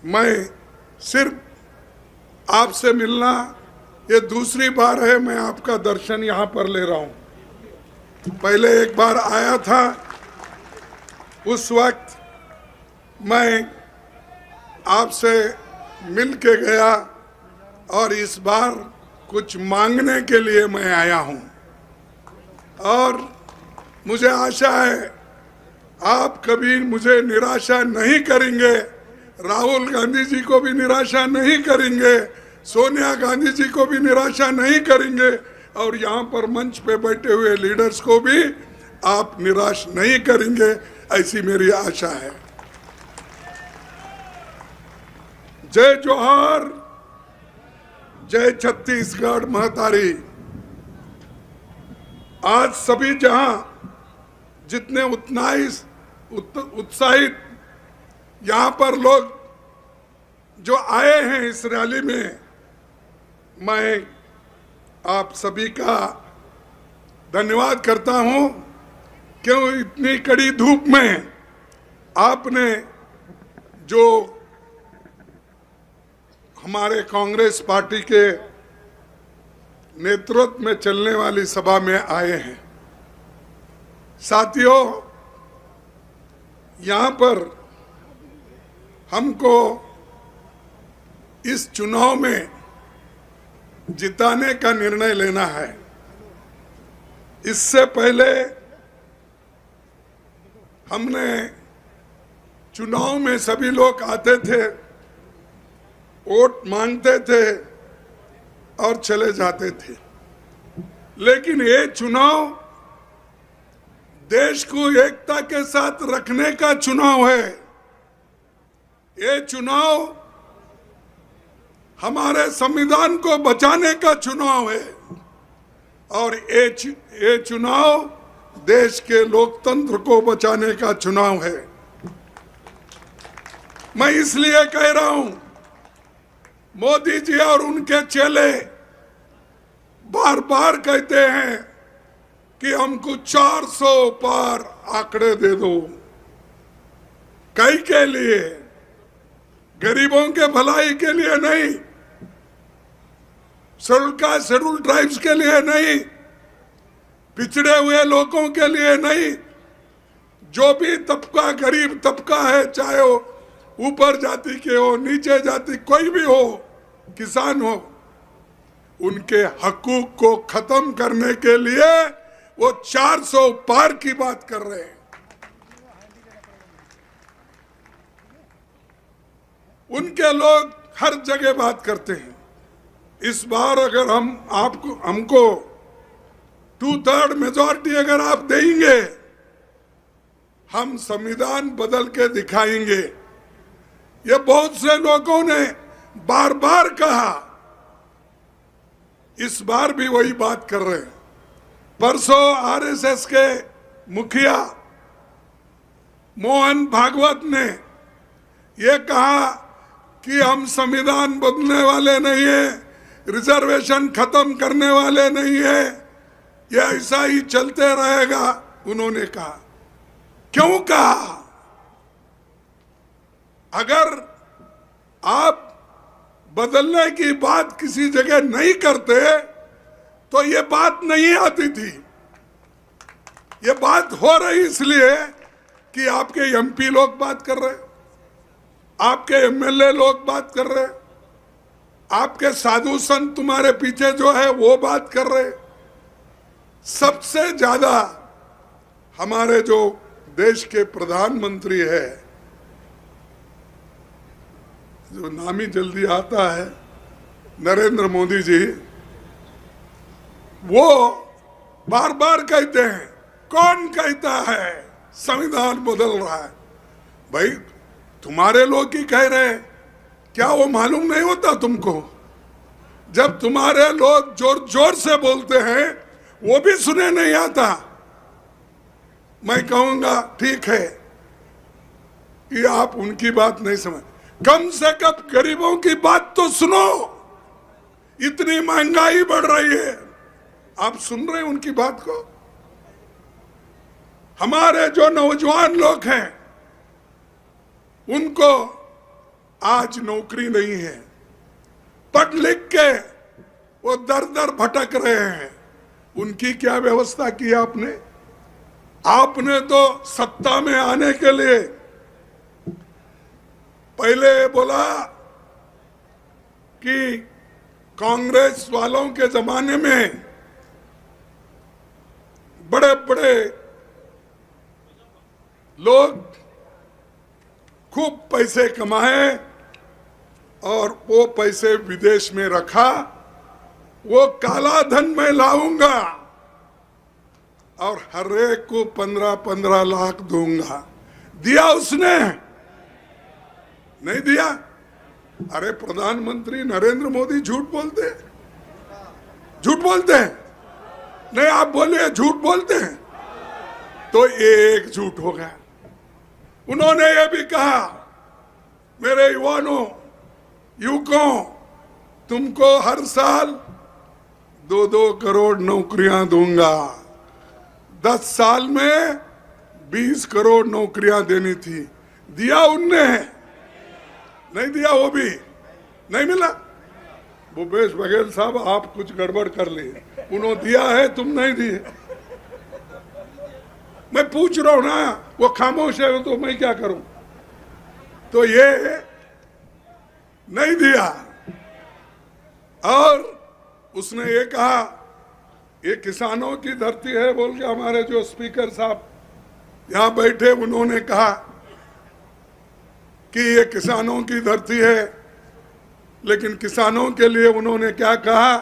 मैं सिर्फ आपसे मिलना, ये दूसरी बार है मैं आपका दर्शन यहाँ पर ले रहा हूँ। पहले एक बार आया था, उस वक्त मैं आपसे मिल के गया और इस बार कुछ मांगने के लिए मैं आया हूँ और मुझे आशा है आप कभी मुझे निराशा नहीं करेंगे, राहुल गांधी जी को भी निराशा नहीं करेंगे, सोनिया गांधी जी को भी निराशा नहीं करेंगे और यहाँ पर मंच पे बैठे हुए लीडर्स को भी आप निराश नहीं करेंगे, ऐसी मेरी आशा है। जय जोहार, जय छत्तीसगढ़ महतारी। आज सभी जहां जितने उत्साहित यहाँ पर लोग जो आए हैं इस रैली में, मैं आप सभी का धन्यवाद करता हूँ। क्यों इतनी कड़ी धूप में आपने जो हमारे कांग्रेस पार्टी के नेतृत्व में चलने वाली सभा में आए हैं। साथियों, यहाँ पर हमको इस चुनाव में जिताने का निर्णय लेना है। इससे पहले हमने चुनाव में सभी लोग आते थे, वोट मांगते थे और चले जाते थे, लेकिन ये चुनाव देश को एकता के साथ रखने का चुनाव है। ये चुनाव हमारे संविधान को बचाने का चुनाव है और ये चुनाव देश के लोकतंत्र को बचाने का चुनाव है। मैं इसलिए कह रहा हूं, मोदी जी और उनके चेले बार बार कहते हैं कि हमको 400 पार आंकड़े दे दो। कई के लिए? गरीबों के भलाई के लिए नहीं, शेड्यूल ट्राइब्स के लिए नहीं, पिछड़े हुए लोगों के लिए नहीं। जो भी तबका गरीब तबका है, चाहे वो ऊपर जाति के हो, नीचे जाति कोई भी हो, किसान हो, उनके हकूक को खत्म करने के लिए वो 400 पार की बात कर रहे हैं। उनके लोग हर जगह बात करते हैं। इस बार अगर हमको 2/3 मेजॉरिटी अगर आप देंगे, हम संविधान बदल के दिखाएंगे। ये बहुत से लोगों ने बार बार कहा, इस बार भी वही बात कर रहे हैं। परसों आरएसएस के मुखिया मोहन भागवत ने ये कहा कि हम संविधान बदलने वाले नहीं है, रिजर्वेशन खत्म करने वाले नहीं है, ये ऐसा ही चलते रहेगा। उन्होंने कहा, क्यों कहा? अगर आप बदलने की बात किसी जगह नहीं करते तो ये बात नहीं आती थी। ये बात हो रही इसलिए कि आपके एमपी लोग बात कर रहे, आपके एमएलए लोग बात कर रहे, आपके साधु संत तुम्हारे पीछे जो है वो बात कर रहे। सबसे ज्यादा हमारे जो देश के प्रधानमंत्री है, जो नाम ही जल्दी आता है, नरेंद्र मोदी जी, वो बार बार कहते हैं। कौन कहता है संविधान बदल रहा है? भाई तुम्हारे लोग ही कह रहे हैं, क्या वो मालूम नहीं होता तुमको? जब तुम्हारे लोग जोर जोर से बोलते हैं वो भी सुने नहीं आता। मैं कहूंगा ठीक है कि आप उनकी बात नहीं समझ, कम से कम गरीबों की बात तो सुनो। इतनी महंगाई बढ़ रही है, आप सुन रहे हैं उनकी बात को? हमारे जो नौजवान लोग हैं उनको आज नौकरी नहीं है, पढ़ लिख के वो दर दर भटक रहे हैं, उनकी क्या व्यवस्था की आपने? आपने तो सत्ता में आने के लिए पहले बोला कि कांग्रेस वालों के जमाने में बड़े बड़े लोग खूब पैसे कमाए और वो पैसे विदेश में रखा, वो काला धन मैं लाऊंगा और हर एक को 15-15 लाख दूंगा। दिया उसने? नहीं दिया। अरे प्रधानमंत्री नरेंद्र मोदी झूठ बोलते हैं, झूठ बोलते हैं? नहीं, आप बोलिए झूठ बोलते हैं। तो एक झूठ हो गया। उन्होंने ये भी कहा, मेरे युवकों, तुमको हर साल 2-2 करोड़ नौकरियां दूंगा। 10 साल में 20 करोड़ नौकरियां देनी थी, दिया उनने? नहीं दिया, वो भी नहीं मिला। भूपेश बघेल साहब, आप कुछ गड़बड़ कर लिए, उन्होंने दिया है, तुम नहीं दिए। मैं पूछ रहा हूं ना, वो खामोश है तो मैं क्या करूं? तो ये नहीं दिया। और उसने ये कहा, ये किसानों की धरती है बोल के हमारे जो स्पीकर साहब यहां बैठे, उन्होंने कहा कि ये किसानों की धरती है, लेकिन किसानों के लिए उन्होंने क्या कहा?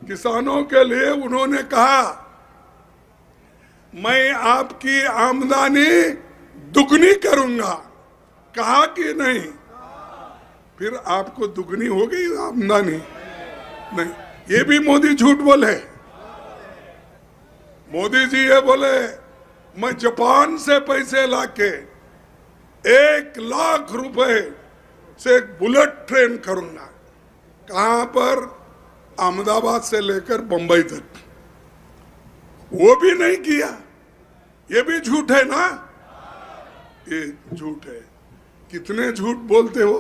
किसानों के लिए उन्होंने कहा, मैं आपकी आमदनी दुगनी करूंगा। कहा कि नहीं? फिर आपको दुगनी हो गई आमदनी? नहीं, ये भी मोदी झूठ बोले। मोदी जी ये बोले, मैं जापान से पैसे लाके 1 लाख रुपए से एक बुलेट ट्रेन करूंगा। कहां पर? अहमदाबाद से लेकर बंबई तक। वो भी नहीं किया। ये भी झूठ है ना? ये झूठ है। कितने झूठ बोलते हो?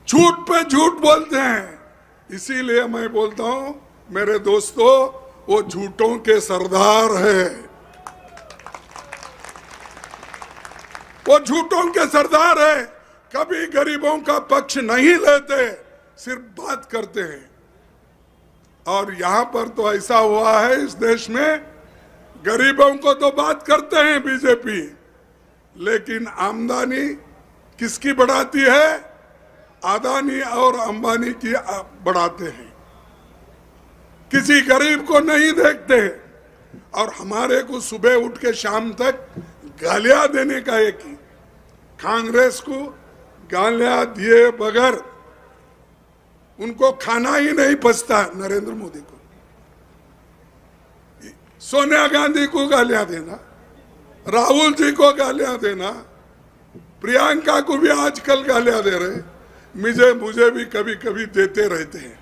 झूठ पे झूठ बोलते हैं। इसीलिए मैं बोलता हूं मेरे दोस्तों, वो झूठों के सरदार है, वो झूठों के सरदार है। कभी गरीबों का पक्ष नहीं लेते, सिर्फ बात करते हैं। और यहां पर तो ऐसा हुआ है इस देश में, गरीबों को तो बात करते हैं बीजेपी, लेकिन आमदनी किसकी बढ़ाती है? अदानी और अंबानी की बढ़ाते हैं, किसी गरीब को नहीं देखते। और हमारे को सुबह उठ के शाम तक गालियां देने का एक ही, कांग्रेस को गालियां दिए बगैर उनको खाना ही नहीं पचता। नरेंद्र मोदी को, सोनिया गांधी को गालियां देना, राहुल जी को गालियां देना, प्रियंका को भी आजकल गालियां दे रहे, मुझे भी कभी कभी देते रहते हैं,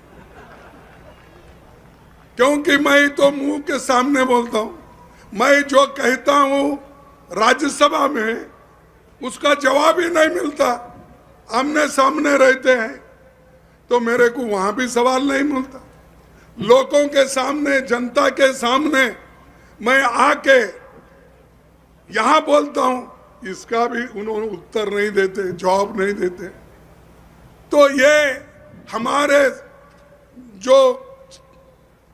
क्योंकि मैं तो मुंह के सामने बोलता हूं। मैं जो कहता हूं राज्यसभा में, उसका जवाब ही नहीं मिलता। आमने सामने रहते हैं तो मेरे को वहां भी सवाल नहीं मिलता। लोगों के सामने, जनता के सामने मैं आके यहां बोलता हूं, इसका भी उन्होंने उत्तर नहीं देते, जवाब नहीं देते। तो ये हमारे जो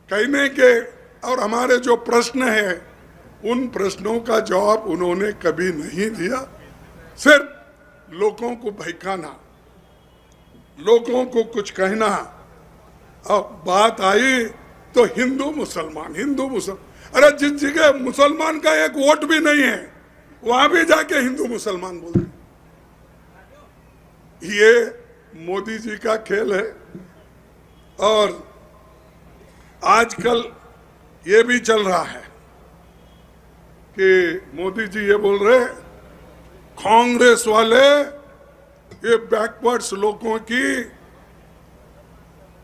कहने के और हमारे जो प्रश्न है, उन प्रश्नों का जवाब उन्होंने कभी नहीं दिया। सिर्फ लोगों को बहकाना, लोगों को कुछ कहना। अब बात आई तो हिंदू मुसलमान, हिंदू मुसलमान। अरे जिस जगह मुसलमान का एक वोट भी नहीं है, वहां भी जाके हिंदू मुसलमान बोलते। ये मोदी जी का खेल है। और आजकल ये भी चल रहा है कि मोदी जी ये बोल रहे, कांग्रेस वाले ये बैकवर्ड्स लोगों की,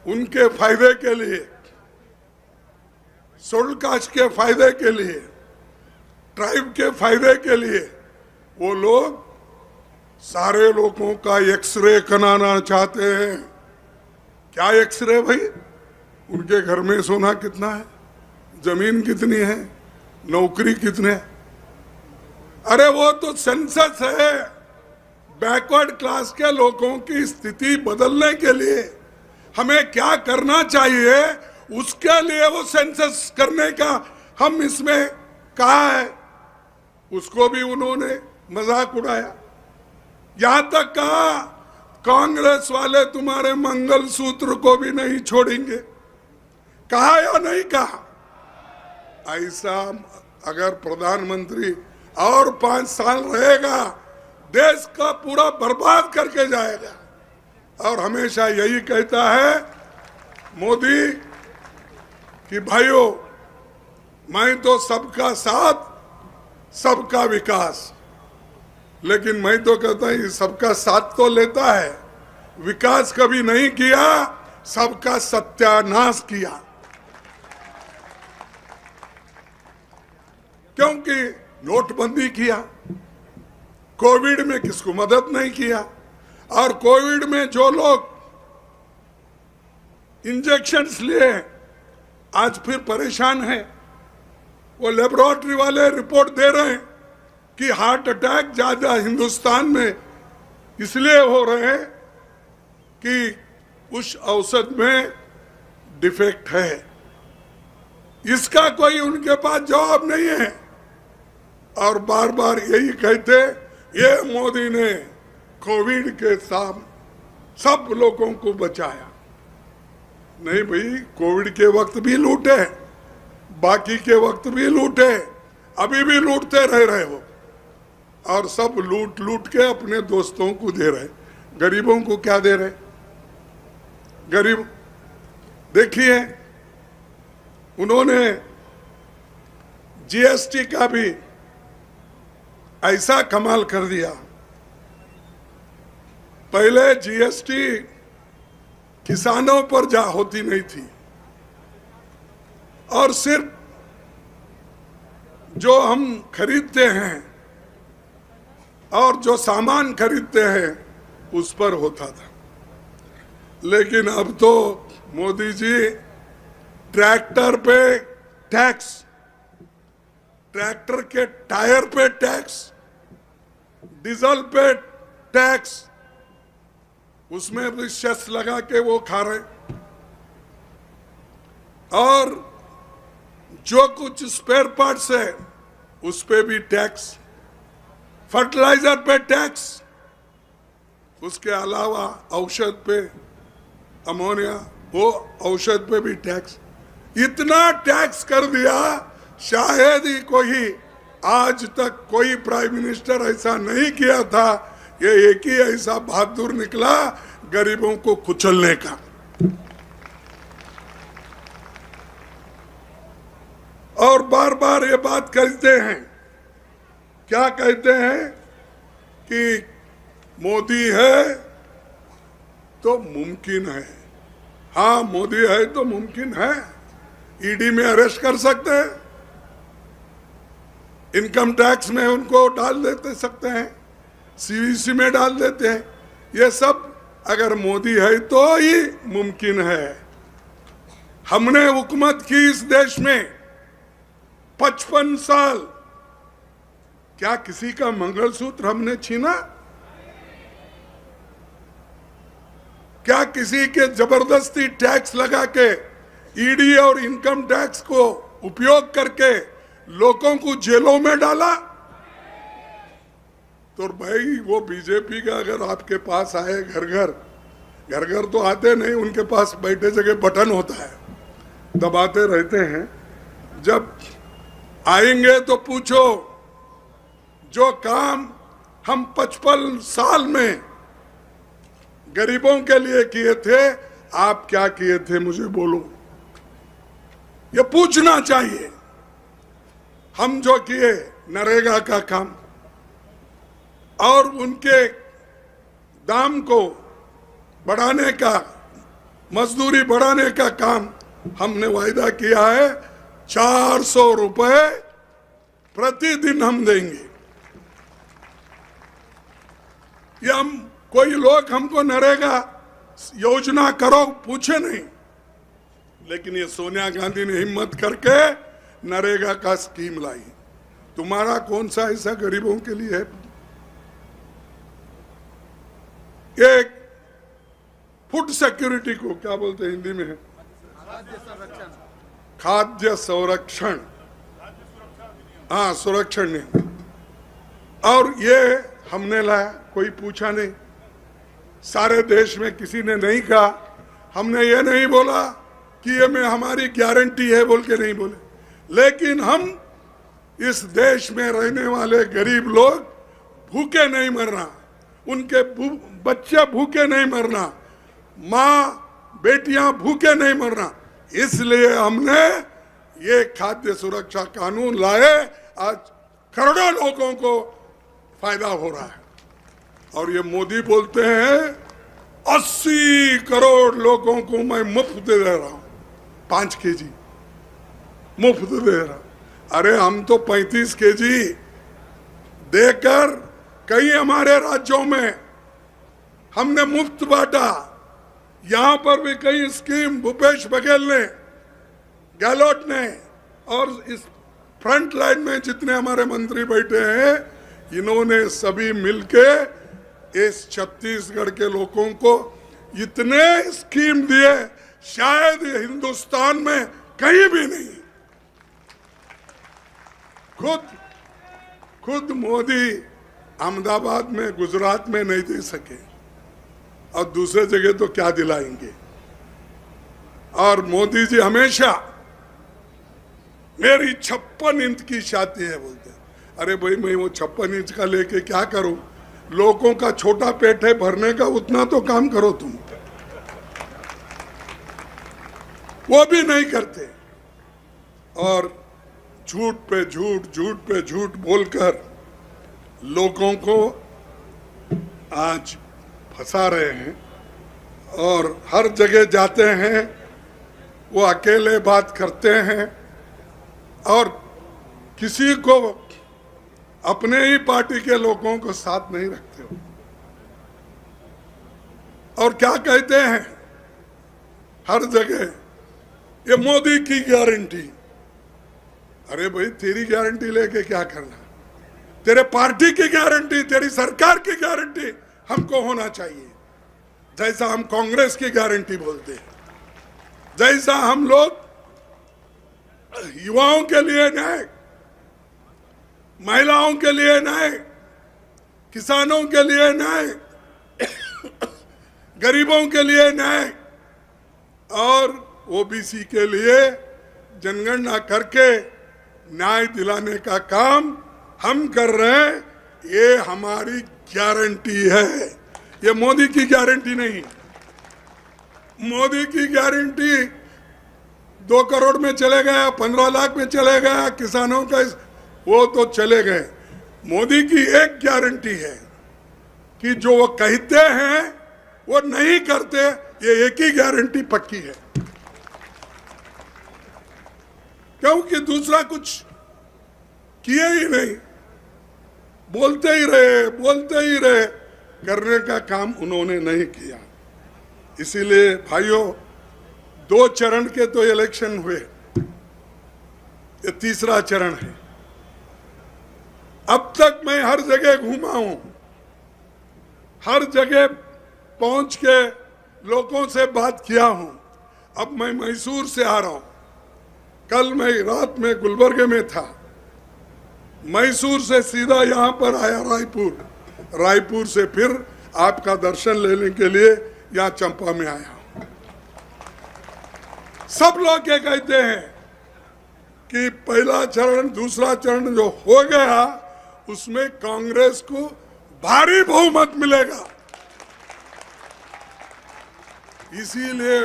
उनके फायदे के लिए, शेड्यूल कास्ट के फायदे के लिए, ट्राइब के फायदे के लिए वो लोग सारे लोगों का एक्सरे कराना चाहते हैं। क्या एक्सरे भाई? उनके घर में सोना कितना है, जमीन कितनी है, नौकरी कितने है? अरे वो तो सेंसस है। बैकवर्ड क्लास के लोगों की स्थिति बदलने के लिए हमें क्या करना चाहिए, उसके लिए वो सेंसस करने का हम इसमें कहा है। उसको भी उन्होंने मजाक उड़ाया। यहां तक कहा कांग्रेस वाले तुम्हारे मंगलसूत्र को भी नहीं छोड़ेंगे। कहा या नहीं कहा? ऐसा अगर प्रधानमंत्री और 5 साल रहेगा, देश का पूरा बर्बाद करके जाएगा। और हमेशा यही कहता है मोदी कि भाइयों, मैं तो सबका साथ सबका विकास, लेकिन मैं तो कहता हूं सबका साथ तो लेता है, विकास कभी नहीं किया, सबका सत्यानाश किया। क्योंकि नोटबंदी किया, कोविड में किसको मदद नहीं किया, और कोविड में जो लोग इंजेक्शन्स लिए आज फिर परेशान हैं। वो लेबोरेटरी वाले रिपोर्ट दे रहे हैं कि हार्ट अटैक ज्यादा हिंदुस्तान में इसलिए हो रहे हैं कि उस औषध में डिफेक्ट है। इसका कोई उनके पास जवाब नहीं है, और बार बार यही कहते ये मोदी ने कोविड के साथ सब लोगों को बचाया। नहीं भाई, कोविड के वक्त भी लूटे, बाकी के वक्त भी लूटे, अभी भी लूटते रह रहे हो, और सब लूट लूट के अपने दोस्तों को दे रहे। गरीबों को क्या दे रहे? गरीब देखिए, उन्होंने जीएसटी का भी ऐसा कमाल कर दिया। पहले जीएसटी किसानों पर जा होती नहीं थी, और सिर्फ जो हम खरीदते हैं और जो सामान खरीदते हैं उस पर होता था। लेकिन अब तो मोदी जी ट्रैक्टर पे टैक्स, ट्रैक्टर के टायर पे टैक्स, डीजल पे टैक्स, उसमें भी सेस लगा के वो खा रहे। और जो कुछ स्पेयर पार्ट्स है उस पे भी टैक्स, फर्टिलाइजर पे टैक्स, उसके अलावा औषध पे, अमोनिया, वो औषध पे भी टैक्स। इतना टैक्स कर दिया, शायद ही कोई आज तक कोई प्राइम मिनिस्टर ऐसा नहीं किया था। ये एक ही ऐसा बहादुर निकला गरीबों को कुचलने का। और बार बार ये बात कहते हैं, क्या कहते हैं कि मोदी है तो मुमकिन है। हाँ, मोदी है तो मुमकिन है। ईडी में अरेस्ट कर सकते हैं, इनकम टैक्स में उनको डाल देते सकते हैं, सीवीसी में डाल देते हैं। ये सब अगर मोदी है तो ही मुमकिन है। हमने हुकूमत की इस देश में 55 साल, क्या किसी का मंगलसूत्र हमने छीना? क्या किसी के जबरदस्ती टैक्स लगा के, ईडी और इनकम टैक्स को उपयोग करके लोगों को जेलों में डाला? तो भाई वो बीजेपी का अगर आपके पास आए घर घर तो आते नहीं, उनके पास बैठे जगह बटन होता है, दबाते रहते हैं। जब आएंगे तो पूछो जो काम हम 55 साल में गरीबों के लिए किए थे, आप क्या किए थे मुझे बोलो। ये पूछना चाहिए। हम जो किए नरेगा का काम और उनके दाम को बढ़ाने का, मजदूरी बढ़ाने का काम हमने वायदा किया है। 400 रुपए प्रतिदिन हम देंगे। ये हम कोई लोग हमको नरेगा योजना करो पूछे नहीं, लेकिन ये सोनिया गांधी ने हिम्मत करके नरेगा का स्कीम लाई। तुम्हारा कौन सा ऐसा गरीबों के लिए है? एक फूड सिक्योरिटी को क्या बोलते हैं हिंदी में? खाद्य संरक्षण, हाँ सुरक्षण नहीं। और ये हमने लाया, कोई पूछा नहीं। सारे देश में किसी ने नहीं कहा। हमने ये नहीं बोला कि ये में हमारी गारंटी है बोल के नहीं बोले, लेकिन हम इस देश में रहने वाले गरीब लोग भूखे नहीं मरना, उनके बच्चे भूखे नहीं मरना, माँ बेटियां भूखे नहीं मरना, इसलिए हमने ये खाद्य सुरक्षा कानून लाए। आज करोड़ों लोगों को फायदा हो रहा है। और ये मोदी बोलते हैं 80 करोड़ लोगों को मैं मुफ्त दे रहा हूं, 5 केजी मुफ्त दे रहा। अरे हम तो 35 केजी देकर कई हमारे राज्यों में हमने मुफ्त बांटा। यहां पर भी कई स्कीम भूपेश बघेल ने, गहलोत ने, और इस फ्रंट लाइन में जितने हमारे मंत्री बैठे हैं, इन्होंने सभी मिलके इस छत्तीसगढ़ के लोगों को इतने स्कीम दिए, शायद हिंदुस्तान में कहीं भी नहीं। खुद मोदी अहमदाबाद में, गुजरात में नहीं दे सके, और दूसरे जगह तो क्या दिलाएंगे। और मोदी जी हमेशा मेरी 56 इंच की छाती है बोलते। अरे भाई मैं वो 56 इंच का लेके क्या करूं? लोगों का छोटा पेट है भरने का, उतना तो काम करो तुम। वो भी नहीं करते, और झूठ पे झूठ, झूठ पे झूठ बोलकर लोगों को आज फंसा रहे हैं। और हर जगह जाते हैं वो अकेले बात करते हैं, और किसी को, अपने ही पार्टी के लोगों को साथ नहीं रखते हो। और क्या कहते हैं हर जगह? ये मोदी की गारंटी। अरे भाई तेरी गारंटी लेके क्या करना? तेरे पार्टी की गारंटी, तेरी सरकार की गारंटी हमको होना चाहिए। जैसा हम कांग्रेस की गारंटी बोलते हैं, जैसा हम लोग युवाओं के लिए न्याय, महिलाओं के लिए न्याय, किसानों के लिए न्याय, गरीबों के लिए न्याय, और ओबीसी के लिए जनगणना करके न्याय दिलाने का काम हम कर रहे हैं। ये हमारी गारंटी है, ये मोदी की गारंटी नहीं। मोदी की गारंटी 2 करोड़ में चले गया, 15 लाख में चले गया, किसानों का वो तो चले गए। मोदी की एक गारंटी है कि जो वो कहते हैं वो नहीं करते, ये एक ही गारंटी पक्की है। क्योंकि दूसरा कुछ किए ही नहीं, बोलते ही रहे, करने का काम उन्होंने नहीं किया। इसीलिए भाइयों, 2 चरण के तो इलेक्शन हुए, ये तीसरा चरण है। अब तक मैं हर जगह घूमा हूं, हर जगह पहुंच के लोगों से बात किया हूं। अब मैं मैसूर से आ रहा हूं, कल मैं रात में गुलबर्गे में था, मैसूर से सीधा यहाँ पर आया रायपुर से फिर आपका दर्शन लेने के लिए यहाँ चंपा में आया। सब लोग ये कहते हैं कि पहला चरण, दूसरा चरण जो हो गया उसमें कांग्रेस को भारी बहुमत मिलेगा। इसीलिए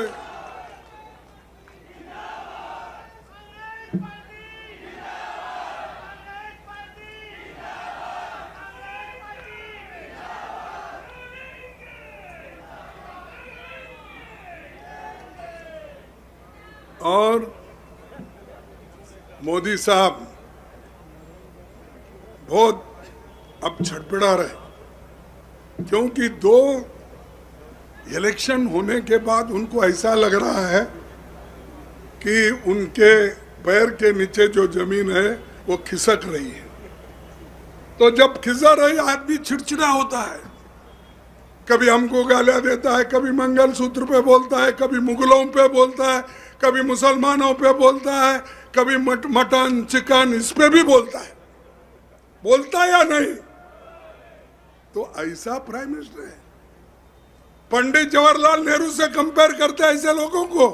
और मोदी साहब बहुत अब छटपटा रहे। क्योंकि दो इलेक्शन होने के बाद उनको ऐसा लग रहा है कि उनके पैर के नीचे जो जमीन है वो खिसक रही है। तो जब खिसक रही आदमी चिड़चिड़ा होता है, कभी हमको गालियां देता है, कभी मंगलसूत्र पे बोलता है, कभी मुगलों पे बोलता है, कभी मुसलमानों पे बोलता है, कभी मटन चिकन इस पे भी बोलता है। बोलता या नहीं? तो ऐसा प्राइम मिनिस्टर है। पंडित जवाहरलाल नेहरू से कंपेयर करते ऐसे लोगों को,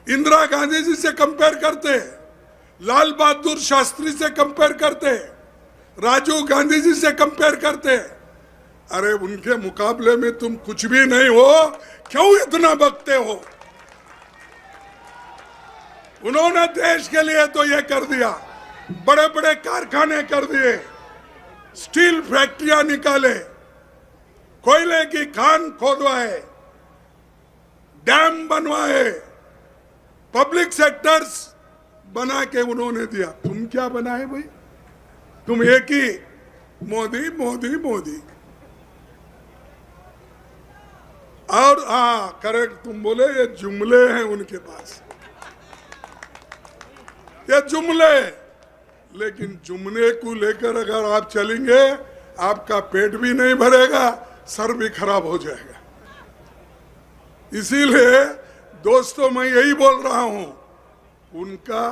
इंदिरा गांधी जी से कंपेयर करते, लाल बहादुर शास्त्री से कंपेयर करते, राजीव गांधी जी से कंपेयर करते। अरे उनके मुकाबले में तुम कुछ भी नहीं हो, क्यों इतना बकते हो? उन्होंने देश के लिए तो ये कर दिया, बड़े बड़े कारखाने कर दिए, स्टील फैक्ट्रियां निकाले, कोयले की खान खोदवाए, डैम बनवाए, पब्लिक सेक्टर्स बना के उन्होंने दिया। तुम क्या बनाए भाई? तुम एक ही मोदी मोदी मोदी। और हाँ, करेक्ट तुम बोले, ये जुमले हैं उनके पास, ये जुमले। लेकिन जुमले को लेकर अगर आप चलेंगे, आपका पेट भी नहीं भरेगा, सर भी खराब हो जाएगा। इसीलिए दोस्तों मैं यही बोल रहा हूं, उनका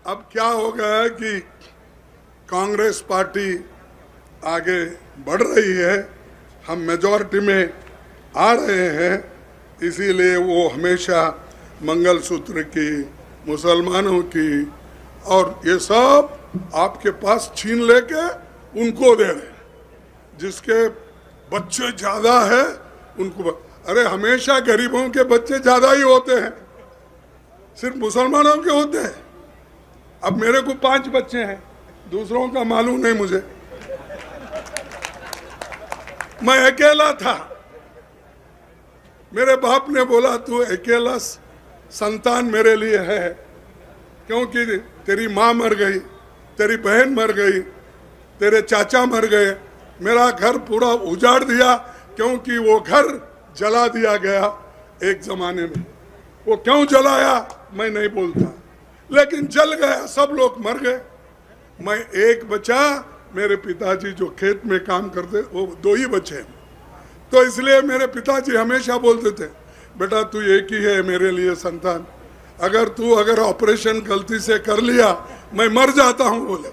अब क्या हो गया है कि कांग्रेस पार्टी आगे बढ़ रही है, हम मेजॉरिटी में आ रहे हैं, इसीलिए वो हमेशा मंगलसूत्र की, मुसलमानों की और ये सब आपके पास छीन लेके उनको दे रहे हैं। जिसके बच्चे ज्यादा है उनको, अरे हमेशा गरीबों के बच्चे ज्यादा ही होते हैं, सिर्फ मुसलमानों के होते हैं। अब मेरे को 5 बच्चे हैं, दूसरों का मालूम नहीं मुझे, मैं अकेला था। मेरे बाप ने बोला तू अकेला संतान मेरे लिए है, क्योंकि तेरी माँ मर गई, तेरी बहन मर गई, तेरे चाचा मर गए, मेरा घर पूरा उजाड़ दिया, क्योंकि वो घर जला दिया गया एक जमाने में। वो क्यों जलाया मैं नहीं बोलता, लेकिन जल गया, सब लोग मर गए, मैं एक बचा। मेरे पिताजी जो खेत में काम करते वो 2 ही बचे, तो इसलिए मेरे पिताजी हमेशा बोलते थे, बेटा तू एक ही है मेरे लिए संतान, अगर ऑपरेशन गलती से कर लिया मैं मर जाता हूं। बोले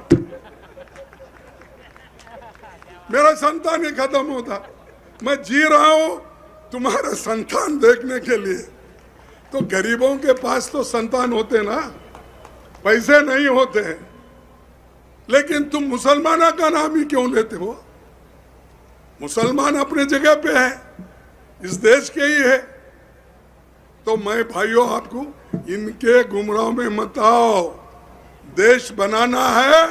मेरा संतान ही खत्म होता, मैं जी रहा हूं तुम्हारा संतान देखने के लिए। तो गरीबों के पास तो संतान होते ना, पैसे नहीं होते हैं, लेकिन तुम मुसलमाना का नाम ही क्यों लेते हो? मुसलमान अपने जगह पे है, इस देश के ही है। तो मैं भाइयों आपको इनके गुमराह में मत आओ, देश बनाना है,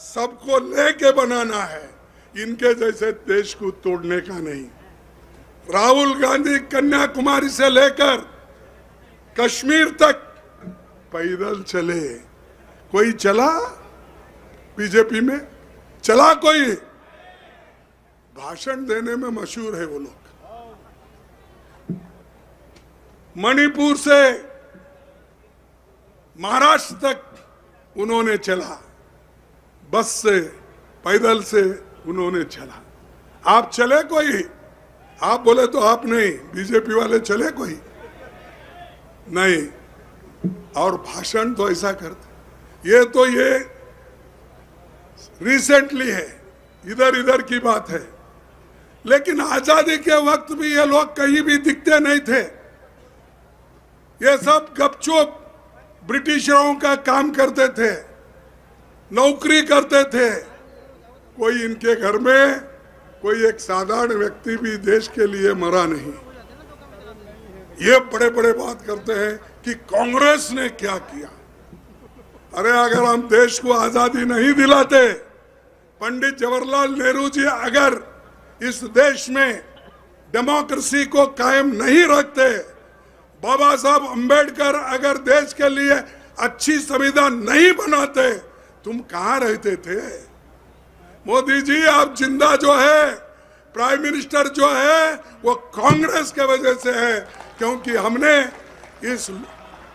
सबको लेके बनाना है, इनके जैसे देश को तोड़ने का नहीं। राहुल गांधी कन्याकुमारी से लेकर कश्मीर तक पैदल चले, कोई चला? बीजेपी में चला कोई? भाषण देने में मशहूर है वो लोग। मणिपुर से महाराष्ट्र तक उन्होंने चला, बस से, पैदल से उन्होंने चला। आप चले कोई? आप बोले तो आप नहीं, बीजेपी वाले चले कोई नहीं। और भाषण तो ऐसा करते, ये रिसेंटली है, इधर की बात है। लेकिन आजादी के वक्त भी ये लोग कहीं भी दिखते नहीं थे, ये सब गपचुप ब्रिटिशरों का काम करते थे, नौकरी करते थे। कोई इनके घर में कोई एक साधारण व्यक्ति भी देश के लिए मरा नहीं। ये बड़े बड़े बात करते हैं कि कांग्रेस ने क्या किया। अरे अगर हम देश को आजादी नहीं दिलाते, पंडित जवाहरलाल नेहरू जी अगर इस देश में डेमोक्रेसी को कायम नहीं रखते, बाबा साहब अंबेडकर अगर देश के लिए अच्छी संविधान नहीं बनाते, तुम कहां रहते थे? मोदी जी आप जिंदा जो है प्राइम मिनिस्टर जो है वो कांग्रेस के वजह से है, क्योंकि हमने इस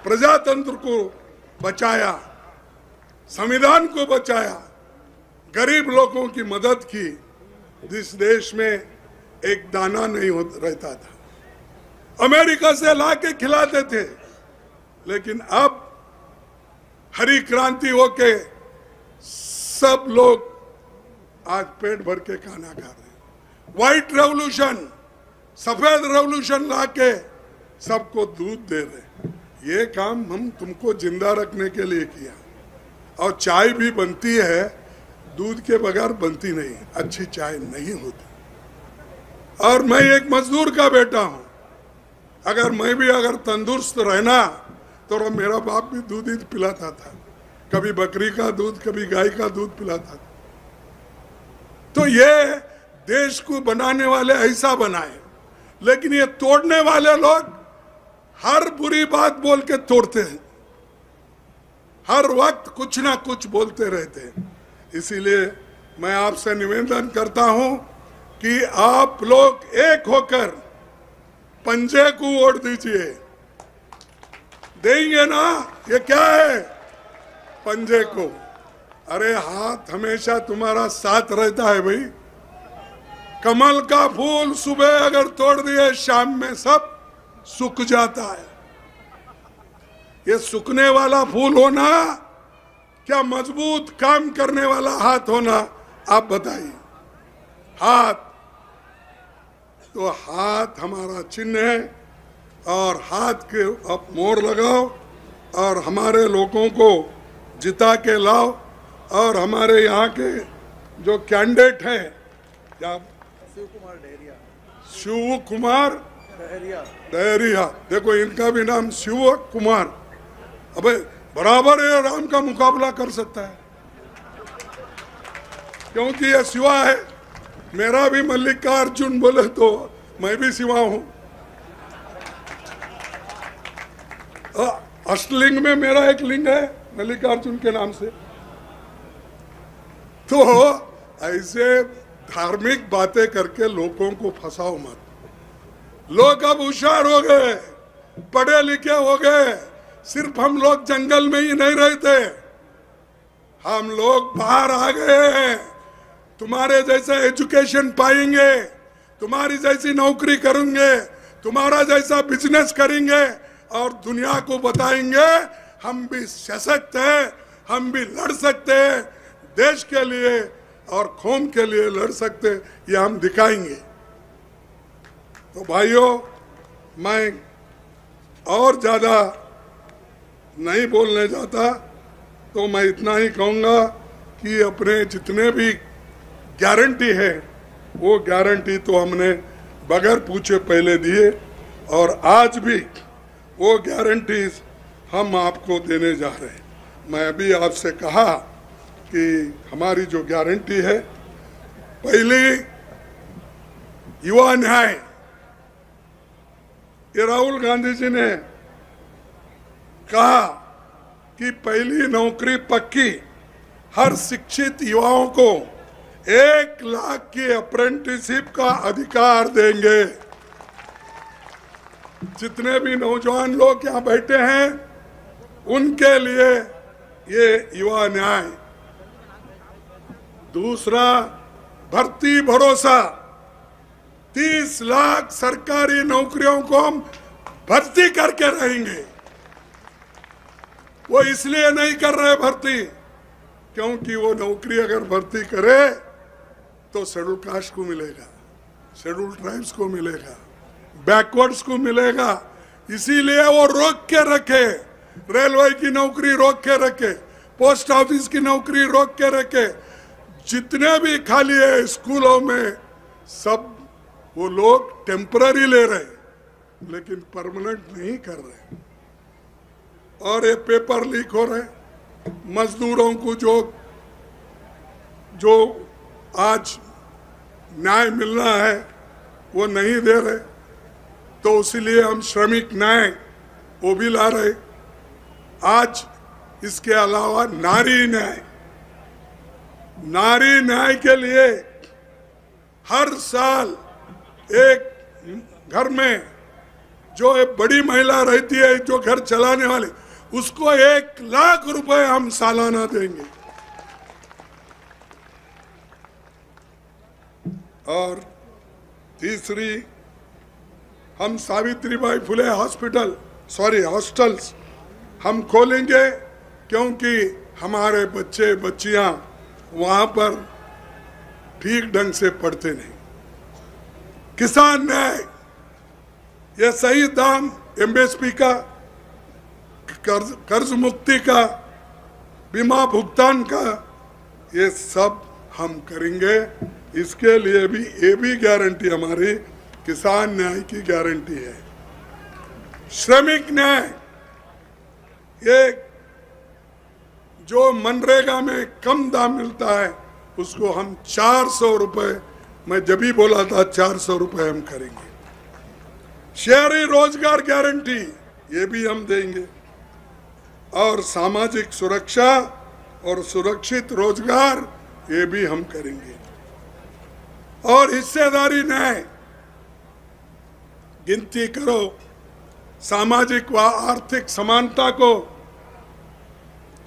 प्रजातंत्र को बचाया, संविधान को बचाया, गरीब लोगों की मदद की। जिस देश में एक दाना नहीं रहता था, अमेरिका से लाके खिलाते थे, लेकिन अब हरी क्रांति होके सब लोग आज पेट भर के खाना खा रहे हैं। व्हाइट रेवोल्यूशन, सफेद रेवोल्यूशन लाके सबको दूध दे रहे। ये काम हम तुमको जिंदा रखने के लिए किया। और चाय भी बनती है, दूध के बगैर बनती नहीं, अच्छी चाय नहीं होती। और मैं एक मजदूर का बेटा हूं, अगर मैं भी अगर तंदुरुस्त रहना तो मेरा बाप भी दूध ही पिलाता था, कभी बकरी का दूध, कभी गाय का दूध पिलाता था। तो ये देश को बनाने वाले ऐसा बनाए, लेकिन ये तोड़ने वाले लोग हर बुरी बात बोल के तोड़ते हैं, हर वक्त कुछ ना कुछ बोलते रहते हैं। इसीलिए मैं आपसे निवेदन करता हूं कि आप लोग एक होकर पंजे को वोट दीजिए। देंगे ना? ये क्या है? पंजे को। अरे हाथ हमेशा तुम्हारा साथ रहता है भाई। कमल का फूल सुबह अगर तोड़ दिए, शाम में सब सूख जाता है। ये सूखने वाला फूल होना क्या मजबूत काम करने वाला हाथ होना? आप बताइए। हाथ, तो हाथ हमारा चिन्ह है, और हाथ के आप मोहर लगाओ और हमारे लोगों को जिता के लाओ। और हमारे यहाँ के जो कैंडिडेट हैं, क्या शिव कुमार डहरिया, देखो इनका भी नाम शिव कुमार, अबे बराबर है, राम का मुकाबला कर सकता है, क्योंकि ये शिवा है। मेरा भी मल्लिकार्जुन बोले तो मैं भी शिवा हूं। अष्टलिंग में मेरा एक लिंग है मल्लिकार्जुन के नाम से। तो ऐसे धार्मिक बातें करके लोगों को फंसाओ मत। लोग अब होशियार हो गए, पढ़े लिखे हो गए। सिर्फ हम लोग जंगल में ही नहीं रहते, हम लोग बाहर आ गए हैं। तुम्हारे जैसा एजुकेशन पाएंगे, तुम्हारी जैसी नौकरी करेंगे, तुम्हारा जैसा बिजनेस करेंगे और दुनिया को बताएंगे हम भी सशक्त हैं, हम भी लड़ सकते हैं, देश के लिए और कौम के लिए लड़ सकते, ये हम दिखाएंगे। तो भाइयों, मैं और ज्यादा नहीं बोलने जाता, तो मैं इतना ही कहूँगा कि अपने जितने भी गारंटी है वो गारंटी तो हमने बगैर पूछे पहले दिए, और आज भी वो गारंटीज हम आपको देने जा रहे हैं। मैं अभी आपसे कहा कि हमारी जो गारंटी है, पहली युवा न्याय, ये राहुल गांधी जी ने कहा कि पहली नौकरी पक्की, हर शिक्षित युवाओं को 1 लाख की अप्रेंटिसशिप का अधिकार देंगे। जितने भी नौजवान लोग यहाँ बैठे हैं उनके लिए ये युवा न्याय। दूसरा, भर्ती भरोसा, 30 लाख सरकारी नौकरियों को हम भर्ती करके रहेंगे। वो इसलिए नहीं कर रहे भर्ती क्योंकि वो नौकरी अगर भर्ती करे तो शेड्यूल कास्ट को मिलेगा, शेड्यूल ट्राइब्स को मिलेगा, बैकवर्ड्स को मिलेगा। इसीलिए वो रोक के रखे, रेलवे की नौकरी रोक के रखे, पोस्ट ऑफिस की नौकरी रोक के रखे, जितने भी खाली है स्कूलों में सब वो लोग टेम्पररी ले रहे, लेकिन परमानेंट नहीं कर रहे। और ये पेपर लीक हो रहे, मजदूरों को जो आज न्याय मिलना है वो नहीं दे रहे, तो इसलिए हम श्रमिक न्याय वो भी ला रहे। आज इसके अलावा नारी न्याय, नारी न्याय के लिए हर साल एक घर में जो एक बड़ी महिला रहती है, जो घर चलाने वाले, उसको 1 लाख रुपए हम सालाना देंगे। और तीसरी, हम सावित्रीबाई फुले हॉस्टल्स हम खोलेंगे, क्योंकि हमारे बच्चे बच्चियां वहां पर ठीक ढंग से पढ़ते नहीं। किसान न्याय, ये सही दाम, एमएसपी का, कर्ज मुक्ति का, बीमा भुगतान का, ये सब हम करेंगे। इसके लिए भी ये भी गारंटी हमारी किसान न्याय की गारंटी है। श्रमिक न्याय, ये जो मनरेगा में कम दाम मिलता है उसको हम 400 रुपए, मैं जब भी बोला था 400 रुपए हम करेंगे। शहरी रोजगार गारंटी, ये भी हम देंगे। और सामाजिक सुरक्षा और सुरक्षित रोजगार, ये भी हम करेंगे। और हिस्सेदारी न्याय, गिनती करो, सामाजिक व आर्थिक समानता को,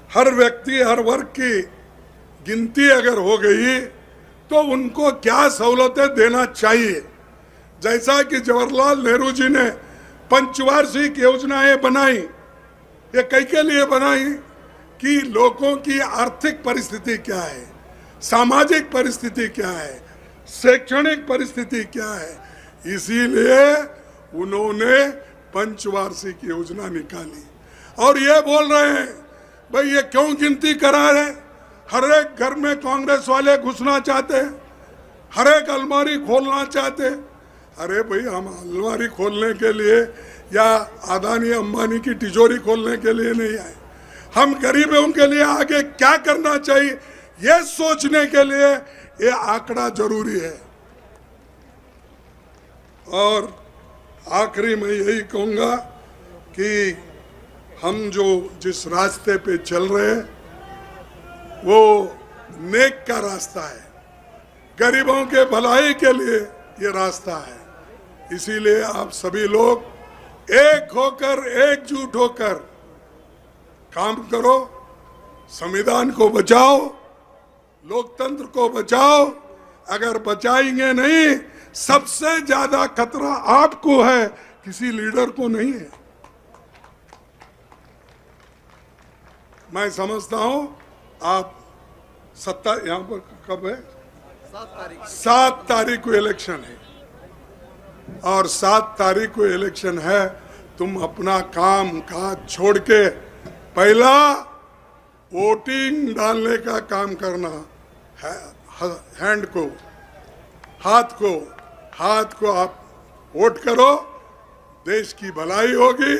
हर व्यक्ति हर वर्ग की गिनती अगर हो गई तो उनको क्या सहूलतें देना चाहिए। जैसा कि जवाहरलाल नेहरू जी ने पंचवार्षिक योजनाएं बनाई, ये कई के लिए बनाई कि लोगों की आर्थिक परिस्थिति क्या है, सामाजिक परिस्थिति क्या है, शैक्षणिक परिस्थिति क्या है, इसीलिए उन्होंने पंचवार्षिक योजना निकाली। और ये बोल रहे हैं भाई ये क्यों गिनती करा रहे, हर एक घर में कांग्रेस वाले घुसना चाहते हैं, हर एक अलमारी खोलना चाहते हैं। अरे भाई, हम अलमारी खोलने के लिए या अदानी अंबानी की तिजोरी खोलने के लिए नहीं आए, हम गरीबों के लिए आगे क्या करना चाहिए ये सोचने के लिए ये आंकड़ा जरूरी है। और आखिरी में यही कहूँगा कि हम जो जिस रास्ते पे चल रहे हैं वो नेक का रास्ता है, गरीबों के भलाई के लिए ये रास्ता है। इसीलिए आप सभी लोग एक होकर, एकजुट होकर काम करो, संविधान को बचाओ, लोकतंत्र को बचाओ। अगर बचाएंगे नहीं, सबसे ज्यादा खतरा आपको है, किसी लीडर को नहीं है। मैं समझता हूं आप यहाँ पर कब है, 7 तारीख को इलेक्शन है, और 7 तारीख को इलेक्शन है। तुम अपना काम काज छोड़ के पहला वोटिंग डालने का काम करना है। हैंड को, हाथ को आप वोट करो, देश की भलाई होगी।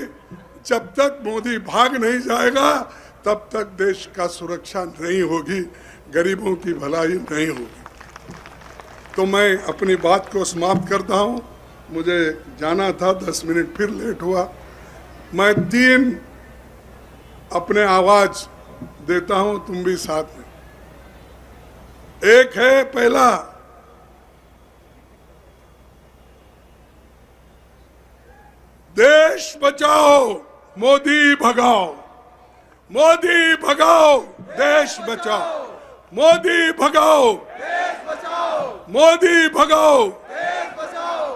जब तक मोदी भाग नहीं जाएगा तब तक देश का सुरक्षा नहीं होगी, गरीबों की भलाई नहीं होगी। तो मैं अपनी बात को समाप्त करता हूं, मुझे जाना था, 10 मिनट फिर लेट हुआ। मैं 3 अपने आवाज देता हूं, तुम भी साथ में। एक है पहला, देश बचाओ मोदी भगाओ, मोदी भगाओ देश बचाओ, मोदी भगाओ देश बचाओ, मोदी भगाओ देश बचाओ।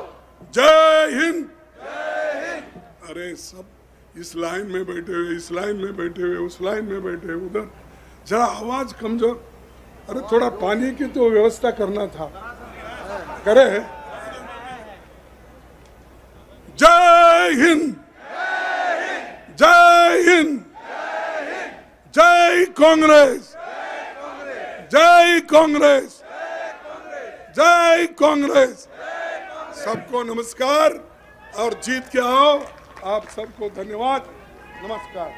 जय हिंद, जय हिंद। अरे सब इस लाइन में बैठे हुए, इस लाइन में बैठे हुए, उस लाइन में बैठे हुए, उधर जरा आवाज कमजोर। अरे थोड़ा पानी की तो व्यवस्था करना था, करे। जय हिंद, जय हिंद, जय कांग्रेस, जय कांग्रेस, जय कांग्रेस। सबको नमस्कार और जीत के आओ। आप सबको धन्यवाद, नमस्कार।